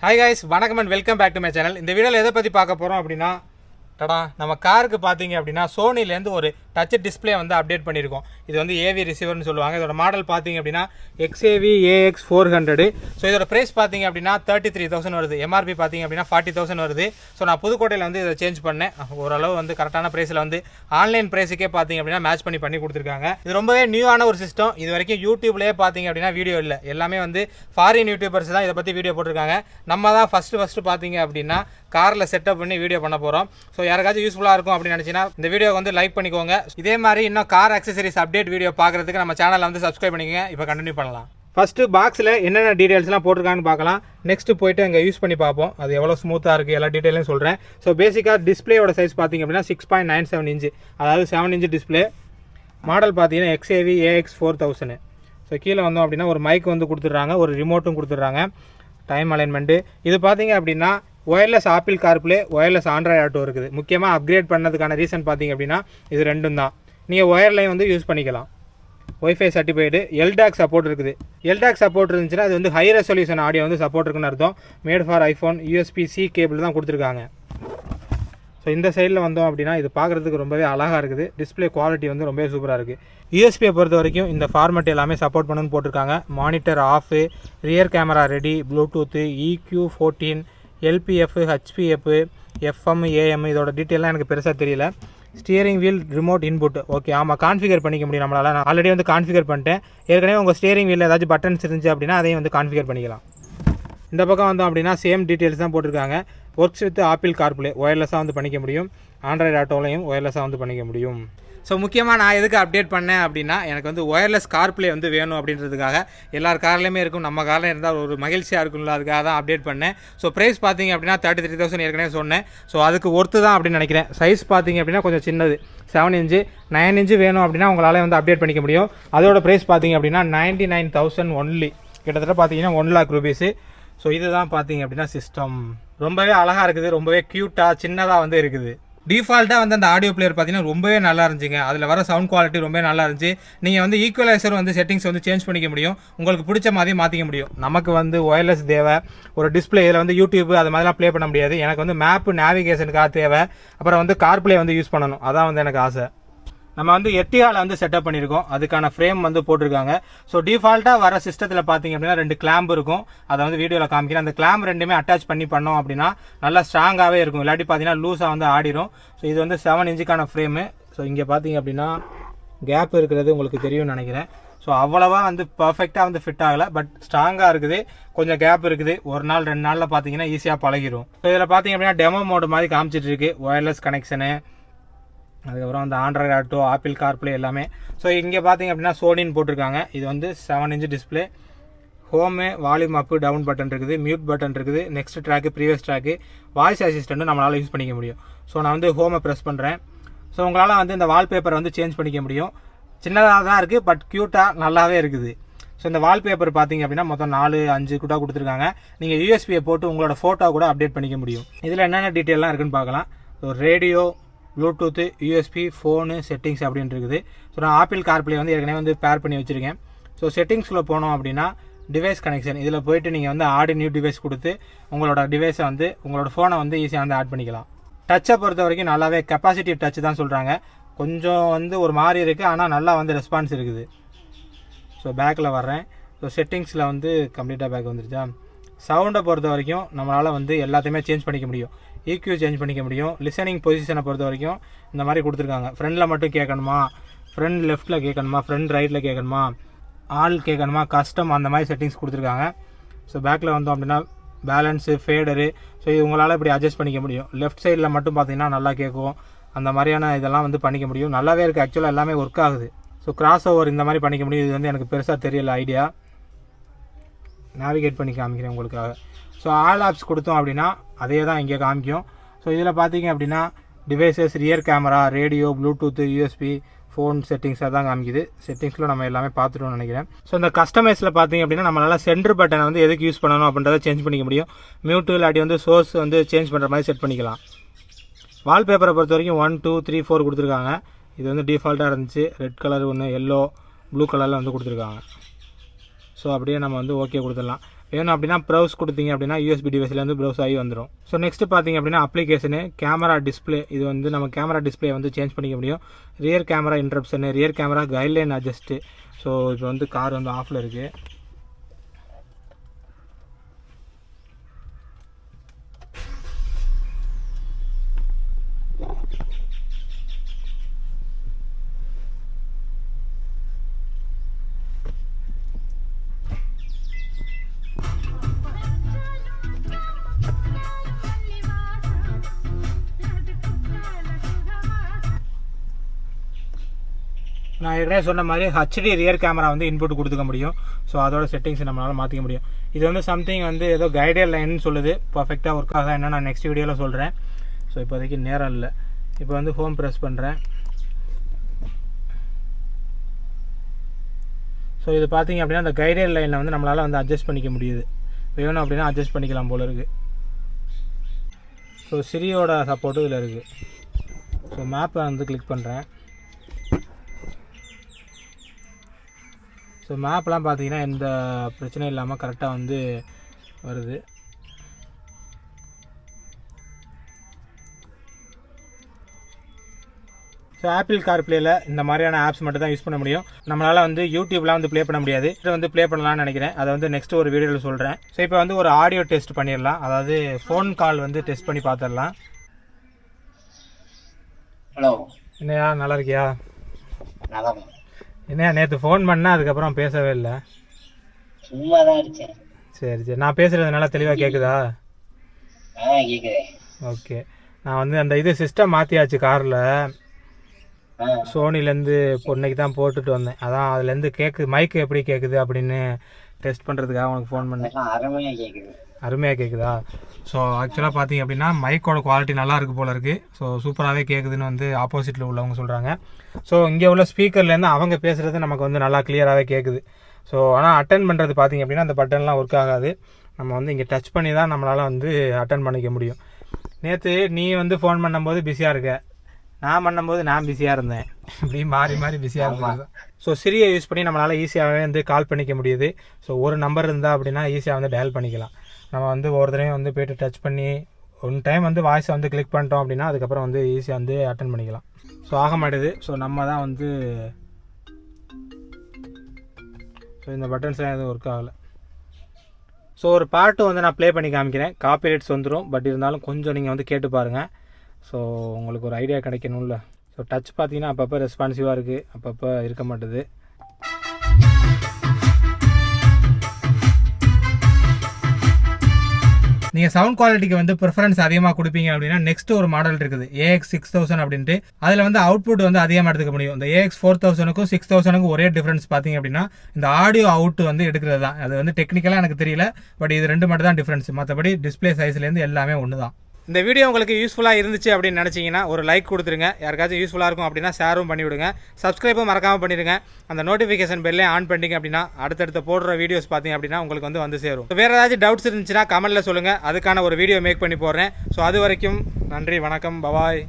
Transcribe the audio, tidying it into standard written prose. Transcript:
Hi guys, வணக்கம் and welcome back to my channel. இந்த வீடியோவில் எதை பற்றி பார்க்க போகிறோம் அப்படின்னா, நம்ம காருக்கு பார்த்தீங்க அப்படின்னா சோனிலேருந்து ஒரு டச் டிஸ்பிளே வந்து அப்டேட் பண்ணியிருக்கோம். இது வந்து ஏவி ரிசீவர்னு சொல்லுவாங்க. இதோட மாடல் பார்த்தீங்க அப்படின்னா XAV AX 400. ஸோ இதோட ப்ரைஸ் பார்த்தீங்க அப்படின்னா 33,000 வருது. எம்ஆர்பி பார்த்தீங்க அப்படின்னா 40,000 வருது. ஸோ நான் புதுக்கோட்டையில் வந்து இதை சேஞ்ச் பண்ணேன். ஓரளவு வந்து கரெக்டான ப்ரைஸில் வந்து ஆன்லைன் ப்ரைஸுக்கே பார்த்தீங்க அப்படின்னா மேட்ச் பண்ணி கொடுத்துருக்காங்க. இது ரொம்பவே நியூவான ஒரு சிஸ்டம். இது வரைக்கும் யூடியூப்லேயே பார்த்தீங்க அப்படின்னா வீடியோ இல்லை. எல்லாமே வந்து ஃபாரின் யூடியூபர்ஸ் தான் இதை பற்றி வீடியோ போட்டிருக்காங்க. நம்ம தான் ஃபஸ்ட்டு பார்த்தீங்க அப்படின்னா காரில் செட்டப் பண்ணி வீடியோ பண்ண போகிறோம். ஸோ யாருக்காச்சும் யூஸ்ஃபுல்லாக இருக்கும் அப்படின்னு நினச்சின்னா இந்த வீடியோ வந்து லைக் பண்ணிக்கோங்க. இதே மாதிரி இன்னும் கார் அக்சசரிஸ் அப்டேட் வீடியோ பார்க்குறதுக்கு நம்ம சேனலில் வந்து சப்ஸ்கிரைப் பண்ணிக்கோங்க. இப்போ கண்டினியூ பண்ணலாம். ஃபஸ்ட்டு பாக்ஸில் என்னென்ன டீட்டெயில்ஸ்லாம் போட்டிருக்கான்னு பார்க்கலாம். நெக்ஸ்ட்டு போய்ட்டு அங்கே யூஸ் பண்ணி பார்ப்போம். அது எவ்வளோ ஸ்மூத்தாக இருக்குது எல்லா டீட்டெயிலையும் சொல்கிறேன். ஸோ பேசிக்காக டிஸ்பிளேயோட சைஸ் பார்த்தீங்க அப்படின்னா 6.97 இன்ச்சு, அதாவது 7 இன்ச்சு டிஸ்பிளே. மாடல் பார்த்தீங்கன்னா XAV AX 4000. ஸோ கீழே வந்தோம் அப்படின்னா ஒரு மைக் வந்து கொடுத்துட்றாங்க, ஒரு ரிமோட்டும் கொடுத்துட்றாங்க, டைம் அலைன்மெண்ட்டு. இது பார்த்தீங்க அப்படின்னா wireless apple CarPlay, wireless Android auto இருக்குது. முக்கியமாக அப்கிரேட் பண்ணதுக்கான ரீசன் பார்த்தீங்க அப்படின்னா இது ரெண்டும் தான். நீங்கள் ஒயர்லையும் வந்து யூஸ் பண்ணிக்கலாம். ஒய்ஃபை சர்டிஃபைடு, LDAC சப்போர்ட் இருக்குது. LDAC சப்போர்ட் இருந்துச்சுன்னா அது வந்து ஹை ரெசல்யூஷன் ஆடியோ வந்து சப்போர்ட் இருக்குன்னு அர்த்தம். Made for iPhone, USB-C cable தான் கொடுத்துருக்காங்க. ஸோ இந்த சைடில் வந்தோம் அப்படின்னா இது பார்க்குறதுக்கு ரொம்பவே அழகாக இருக்குது. டிஸ்பிளே குவாலிட்டி வந்து ரொம்பவே சூப்பராக இருக்குது. யூஎஸ்பியை பொறுத்த வரைக்கும் இந்த ஃபார்மெட் எல்லாமே சப்போர்ட் பண்ணுன்னு போட்டிருக்காங்க. Monitor off, rear camera ready, Bluetooth, EQ14, LPF, HPF, FM, AM. இதோட டீட்டெயிலாம் எனக்கு பெருசாக தெரியல. Steering wheel remote input, okay, ஆமாம், கான்ஃபிகர் பண்ணிக்க முடியும் நம்மளால். நான் ஆல்ரெடி வந்து கான்ஃபிகர் பண்ணிட்டேன். ஏற்கனவே உங்கள் ஸ்டியரிங் வீலில் ஏதாச்சும் பட்டன்ஸ் இருந்துச்சு அப்படின்னா அதையும் வந்து கான்ஃபிகர் பண்ணிக்கலாம். இந்த பக்கம் வந்தோம் அப்படின்னா சேம் டீட்டெயில்ஸ் தான் போட்டிருக்காங்க. ஒர்க்ஸ் வித் ஆப்பிள் கார்ப்ளே, ஒயர்லெஸ்ஸாக வந்து பண்ணிக்க முடியும். ஆண்ட்ராய்டு ஆட்டோலையும் ஒயர்லெஸ்ஸாக வந்து பண்ணிக்க முடியும். ஸோ முக்கியமாக நான் எதுக்கு அப்டேட் பண்ணேன் அப்படின்னா, எனக்கு வந்து ஒயர்லெஸ் கார்ப்ளே வந்து வேணும் அப்படின்றதுக்காக. எல்லார் கார்லேயுமே இருக்கும், நம்ம காரில் இருந்தால் ஒரு மகிழ்ச்சியாக இருக்கும்ல, அதுக்காக தான் அப்டேட் பண்ணேன். ஸோ ப்ரைஸ் பார்த்தீங்க அப்படின்னா 33,000 ஏற்கனவே சொன்னேன். ஸோ அதுக்கு ஒர்த்து தான் அப்படின்னு நினைக்கிறேன். சைஸ் பார்த்தீங்க அப்படின்னா கொஞ்சம் சின்னது, 7 இன்ச்சு. 9 இன்ச்சு வேணும் அப்படின்னா உங்களால் வந்து அப்டேட் பண்ணிக்க முடியும். அதோட ப்ரைஸ் பார்த்தீங்க அப்படின்னா 99,000 ஒன்லி, கிட்டத்தட்ட பார்த்தீங்கன்னா 1 lakh rupees. ஸோ இதுதான் பார்த்தீங்க அப்படின்னா சிஸ்டம். ரொம்பவே அழகாக இருக்குது, ரொம்பவே க்யூட்டாக சின்னதாக வந்து இருக்குது. டிஃபால்ட்டாக வந்து அந்த ஆடியோ பிளேயர் பார்த்தீங்கன்னா ரொம்பவே நல்லா இருந்துச்சுங்க. அதில் வர சவுண்ட் குவாலிட்டி ரொம்பவே நல்லா இருந்துச்சு. நீங்கள் வந்து ஈக்குவலைசர் வந்து செட்டிங்ஸ் வந்து சேஞ்ச் பண்ணிக்க முடியும், உங்களுக்கு பிடிச்ச மாதிரி மாற்றிக்க முடியும். நமக்கு வந்து ஒயர்லெஸ் தேவை, ஒரு டிஸ்பிளே. இதில் வந்து யூடியூப் அது மாதிரிலாம் ப்ளே பண்ண முடியாது. எனக்கு வந்து மேப்பு நேவிகேஷனுக்காக தேவை. அப்புறம் வந்து கார்ப்ளே வந்து யூஸ் பண்ணணும், அதான் வந்து எனக்கு ஆசை. நம்ம வந்து எர்டிகாவில் வந்து செட்டப் பண்ணியிருக்கோம், அதுக்கான ஃப்ரேம் வந்து போட்டிருக்காங்க. ஸோ டிஃபால்ட்டாக வர சிஸ்டத்தில் பார்த்தீங்க அப்படின்னா 2 கிளாம்ப் இருக்கும். அதை வந்து வீடியோவில் காமிக்கிறேன். அந்த கிளாம்ப் ரெண்டுமே அட்டாச் பண்ணோம் அப்படின்னா நல்லா ஸ்ட்ராங்காகவே இருக்கும். இல்லாட்டி பார்த்தீங்கன்னா லூஸாக வந்து ஆடிடும். ஸோ இது வந்து 7 இன்ச்சுக்கான ஃப்ரேமு. ஸோ இங்கே பார்த்தீங்க அப்படின்னா கேப் இருக்கிறது உங்களுக்கு தெரியும்னு நினைக்கிறேன். ஸோ அவ்வளோவா வந்து பர்ஃபெக்டாக வந்து ஃபிட் ஆகலை, பட் ஸ்ட்ராங்காக இருக்குது. கொஞ்சம் கேப் இருக்குது. ஒரு நாள் 2 நாளில் பார்த்தீங்கன்னா ஈஸியாக பழகிடும். ஸோ இதில் பார்த்தீங்க அப்படின்னா டெமோ மோடு மாதிரி காமிச்சிட்டு இருக்கு, ஒயர்லெஸ் கனெக்ஷனு, அதுக்கப்புறம் அந்த ஆண்ட்ராய்டு ஆட்டோ, ஆப்பிள் கார்ப்ளே எல்லாமே. ஸோ இங்கே பார்த்தீங்க அப்படின்னா சோனின்னு போட்டிருக்காங்க. இது வந்து 7 inch display. Home, volume up down button இருக்குது, மியூட் பட்டன் இருக்குது, next track, previous track, voice அசிஸ்டண்ட்டும் நம்மளால் யூஸ் பண்ணிக்க முடியும். ஸோ நான் வந்து ஹோமை ப்ரெஸ் பண்ணுறேன். ஸோ உங்களால் வந்து இந்த வால்பேப்பரை வந்து சேஞ்ச் பண்ணிக்க முடியும். சின்னதாக தான் இருக்குது, பட் க்யூட்டாக நல்லாவே இருக்குது. ஸோ இந்த வால்பேப்பர் பார்த்தீங்க அப்படின்னா மொத்தம் 4-5 கூட கொடுத்துருக்காங்க. நீங்கள் யூஎஸ்பியை போட்டு உங்களோட ஃபோட்டோ கூட அப்டேட் பண்ணிக்க முடியும். இதில் என்னென்ன டீட்டெயிலாம் இருக்குன்னு பார்க்கலாம். So radio, Bluetooth, USB, phone, settings அப்படின்னு இருக்குது. ஸோ நான் ஆப்பிள் கார்ப்ளே வந்து ஏற்கனவே வந்து பேர் பண்ணி வச்சுருக்கேன். ஸோ செட்டிங்ஸில் போனோம் அப்படின்னா டிவைஸ் கனெக்ஷன், இதில் போய்ட்டு நீங்கள் வந்து ஆட் நியூ டிவைஸ் கொடுத்து உங்களோட டிவைஸை வந்து உங்களோட ஃபோனை வந்து ஈஸியாக வந்து ஆட் பண்ணிக்கலாம். டச்சை பொறுத்த வரைக்கும் நல்லாவே கெப்பாசிட்டிவ் டச் தான் சொல்கிறாங்க. கொஞ்சம் வந்து ஒரு மாதிரி இருக்குது, ஆனால் நல்லா வந்து ரெஸ்பான்ஸ் இருக்குது. ஸோ பேக்கில் வர்றேன். ஸோ செட்டிங்ஸில் வந்து கம்ப்ளீட்டாக பேக் வந்துருச்சா. சவுண்டை பொறுத்த வரைக்கும் நம்மளால் வந்து எல்லாத்தையுமே சேஞ்ச் பண்ணிக்க முடியும். EQ சேஞ்ச் பண்ணிக்க முடியும். லிசனிங் பொசிஷனை பொறுத்த வரைக்கும் இந்த மாதிரி கொடுத்துருக்காங்க. ஃப்ரண்டில் மட்டும் கேட்கணுமா, ஃப்ரண்ட் லெஃப்ட்டில் கேட்கணுமா, ஃப்ரண்ட் ரைட்டில் கேட்கணுமா, ஆல் கேட்கணுமா, கஸ்டம், அந்த மாதிரி செட்டிங்ஸ் கொடுத்துருக்காங்க. ஸோ பேக்கில் வந்தோம் அப்படின்னா பேலன்ஸு, ஃபேடரு. ஸோ இது உங்களால் இப்படி அட்ஜஸ்ட் பண்ணிக்க முடியும். லெஃப்ட் சைடில் மட்டும் பார்த்தீங்கன்னா நல்லா கேட்கும். அந்த மாதிரியான இதெல்லாம் வந்து பண்ணிக்க முடியும். நல்லாவே இருக்குது. ஆக்சுவலாக எல்லாமே ஒர்க் ஆகுது. ஸோ கிராஸ் ஓவர் இந்த மாதிரி பண்ணிக்க முடியும். இது வந்து எனக்கு பெருசாக தெரியல ஐடியா. நேவிகேட் பண்ணி காமிக்கிறேன் உங்களுக்காக. ஸோ ஆல் ஆப்ஸ் கொடுத்தோம் அப்படின்னா அதே தான் இங்கே காமிக்கும். ஸோ இதில் பார்த்தீங்க அப்படின்னா devices, rear camera, radio, Bluetooth, USB, phone செட்டிங்ஸாக தான் காமிக்குது. செட்டிங்ஸில் நம்ம எல்லாமே பார்த்துட்டோம்னு நினைக்கிறேன். ஸோ இந்த கஸ்டமைஸில் பார்த்தீங்க அப்படின்னா நம்மளால் சென்டர் பட்டனை வந்து எதுக்கு யூஸ் பண்ணணும் அப்படின்றத சேஞ்ச் பண்ணிக்க முடியும். மியூட்டு இல்லாட்டி வந்து சோர்ஸ் வந்து சேஞ்ச் பண்ணுற மாதிரி செட் பண்ணிக்கலாம். வால்பேப்பரை பொறுத்த வரைக்கும் 1, 2, 3, 4 கொடுத்துருக்காங்க. இது வந்து டிஃபால்ட்டாக இருந்துச்சு. ரெட் கலர் ஒன்று, எல்லோ, ப்ளூ கலரில் வந்து கொடுத்துருக்காங்க. ஸோ அப்படியே நம்ம வந்து ஓகே கொடுத்துடலாம். வேணும் அப்படின்னா ப்ரௌஸ் கொடுத்தீங்க அப்படின்னா யூஎஸ்பி டிவைஸ்லேருந்து ப்ரௌஸ் ஆகி வந்துடும். ஸோ நெக்ஸ்ட்டு பார்த்தீங்க அப்படின்னா அப்ளிகேஷனு கேமரா டிஸ்பிளே. இது வந்து நம்ம கேமரா டிஸ்பிளே வந்து சேஞ்ச் பண்ணிக்க முடியும். Rear camera interruption, rear camera guideline adjust. So இப்போ வந்து கார் வந்து ஆஃபில் இருக்குது. நான் ஏற்கனவே சொன்ன மாதிரி ஹெச்டி ரியர் கேமரா வந்து இன்புட் கொடுத்துக்க முடியும். ஸோ அதோட செட்டிங்ஸ் நம்மளால் மாற்றிக்க முடியும். இது வந்து சம்திங் வந்து ஏதோ கைடட் லைன்னு சொல்லுது. பர்ஃபெக்டாக ஒர்க் ஆக என்ன நான் நெக்ஸ்ட் வீடியோவில் சொல்கிறேன். ஸோ இப்போதைக்கு நேரம் இல்லை. இப்போ வந்து ஹோம் ப்ரெஸ் பண்ணுறேன். ஸோ இது பார்த்தீங்க அப்படின்னா அந்த கைடட் லைனில் வந்து நம்மளால் வந்து அட்ஜஸ்ட் பண்ணிக்க முடியுது. வேணும் அப்படின்னா அட்ஜஸ்ட் பண்ணிக்கலாம் போல் இருக்குது. ஸோ சிரியோட சப்போர்ட்டும் இதில் இருக்குது. ஸோ மேப்பை வந்து கிளிக் பண்ணுறேன். ஸோ மேப்லாம் பார்த்தீங்கன்னா எந்த பிரச்சனையும் இல்லாமல் கரெக்டாக வந்து வருது. ஸோ ஆப்பிள் கார்ப்ளேயில் இந்த மாதிரியான ஆப்ஸ் மட்டும் தான் யூஸ் பண்ண முடியும். நம்மளால் வந்து யூடியூப்லாம் வந்து ப்ளே பண்ண முடியாது. இது வந்து ப்ளே பண்ணலாம்னு நினைக்கிறேன். அதை வந்து நெக்ஸ்ட் ஒரு வீடியோவில் சொல்கிறேன். ஸோ இப்போ வந்து ஒரு ஆடியோ டெஸ்ட் பண்ணிடலாம். அதாவது ஃபோன் கால் வந்து டெஸ்ட் பண்ணி பார்த்துடலாம். ஹலோ, என்னையா நல்லா இருக்கியா? நல்லா. என்னையா நேற்று ஃபோன் பண்ணால் அதுக்கப்புறம் பேசவே இல்லை. சும்மா தான் இருக்கேன். சரி சரி, நான் பேசுகிறது நல்லா தெளிவாக கேட்குதா? கேட்குது. ஓகே, நான் வந்து அந்த இது சிஸ்டம் மாற்றியாச்சு காரில். சோனிலேருந்து பொன்னைக்கு தான் போட்டுட்டு வந்தேன். அதான் அதுலேருந்து கேட்குது, மைக்கு எப்படி கேட்குது அப்படின்னு டெஸ்ட் பண்ணுறதுக்காக உனக்கு ஃபோன் பண்ணேன். அருமையாக கேட்குது. அருமையாக கேட்குதா? ஸோ ஆக்சுவலாக பார்த்தீங்க அப்படின்னா மைக்கோட குவாலிட்டி நல்லா இருக்குது போல இருக்குது. ஸோ சூப்பராகவே கேட்குதுன்னு வந்து ஆப்போசிட்டில் உள்ளவங்க சொல்கிறாங்க. ஸோ இங்கே உள்ள ஸ்பீக்கர்லேருந்து அவங்க பேசுகிறது நமக்கு வந்து நல்லா கிளியராகவே கேட்குது. ஸோ ஆனால் அட்டன் பண்ணுறது பார்த்தீங்க அப்படின்னா அந்த பட்டன்லாம் ஒர்க் ஆகாது. நம்ம வந்து இங்கே டச் பண்ணி தான் நம்மளால் வந்து அட்டன் பண்ணிக்க முடியும். நேற்று நீ வந்து ஃபோன் பண்ணும்போது பிஸியாக இருக்க, நான் பண்ணும்போது நான் பிஸியாக இருந்தேன். இப்படி மாறி மாறி பிஸியாக இருந்தது. ஸோ சிரியை யூஸ் பண்ணி நம்மளால் ஈஸியாகவே வந்து கால் பண்ணிக்க முடியுது. ஸோ ஒரு நம்பர் இருந்தால் அப்படின்னா ஈஸியாக வந்து டயல் பண்ணிக்கலாம். நம்ம வந்து ஒரு தடவையும் வந்து போய்ட்டு டச் பண்ணி ஒன் டைம் வந்து வாய்ஸை வந்து கிளிக் பண்ணிட்டோம் அப்படின்னா அதுக்கப்புறம் வந்து ஈஸியாக வந்து அட்டன் பண்ணிக்கலாம். ஸோ ஆக மாட்டேது. ஸோ நம்ம தான் வந்து ஸோ இந்த பட்டன்ஸ்லாம் எதுவும் ஒர்க் ஆகலை. ஸோ ஒரு பாட்டு வந்து நான் ப்ளே பண்ணி காமிக்கிறேன். காப்பிரைட்ஸ் வந்துடும். பட் இருந்தாலும் கொஞ்சம் நீங்கள் வந்து கேட்டு பாருங்கள். ஸோ உங்களுக்கு ஒரு ஐடியா கிடைக்கணும்ல. ஸோ டச் பார்த்தீங்கன்னா அப்பப்போ ரெஸ்பான்சிவாக இருக்குது, அப்பப்போ இருக்க மாட்டுது. நீங்கள் சவுண்ட் குவாலிட்டிக்கு வந்து ப்ரிஃபரன்ஸ் அதிகமாக கொடுப்பீங்க அப்படின்னா நெக்ஸ்ட் ஒரு மாடல் இருக்குது AX 6000 அப்படின்ட்டு. அதில் வந்து அவுட்புட் வந்து அதிகமாக எடுத்துக்க முடியும். இந்த AX 4000க்கும் 6000க்கும் ஒரே டிஃப்ரென்ஸ் பார்த்தீங்க அப்படின்னா இந்த ஆடியோ அவுட் வந்து எடுக்கிறது தான். அது வந்து டெக்னிக்கலாக எனக்கு தெரியல. பட் இது ரெண்டு மட்டும் தான் டிஃப்ரென்ஸ். மற்றபடி டிஸ்பிளே சைஸ்லேருந்து எல்லாமே ஒன்று தான். இந்த வீடியோ உங்களுக்கு யூஸ்ஃபுல்லாக இருந்துச்சு அப்படின்னு நினச்சிங்கன்னா ஒரு லைக் கொடுத்துருங்க. யாருக்காச்சும் யூஸ்ஃபுல்லாக இருக்கும் அப்படின்னா ஷேரும் பண்ணிவிடுங்க. சப்ஸ்கிரைபும் மறக்காமல் பண்ணிடுங்க. அந்த நோட்டிஃபிகேஷன் பெல்லே ஆன் பண்ணிட்டீங்க அப்படின்னா அடுத்தடுத்த போடுற வீடியோஸ் பார்த்தீங்க அப்படின்னா உங்களுக்கு வந்து சேரும். வேறு ஏதாச்சும் டவுட்ஸ் இருந்துச்சுன்னா கமெண்ட்டில் சொல்லுங்கள். அதுக்கான ஒரு வீடியோ மேக் பண்ணி போடுறேன். ஸோ அது வரைக்கும் நன்றி, வணக்கம், பபாய்.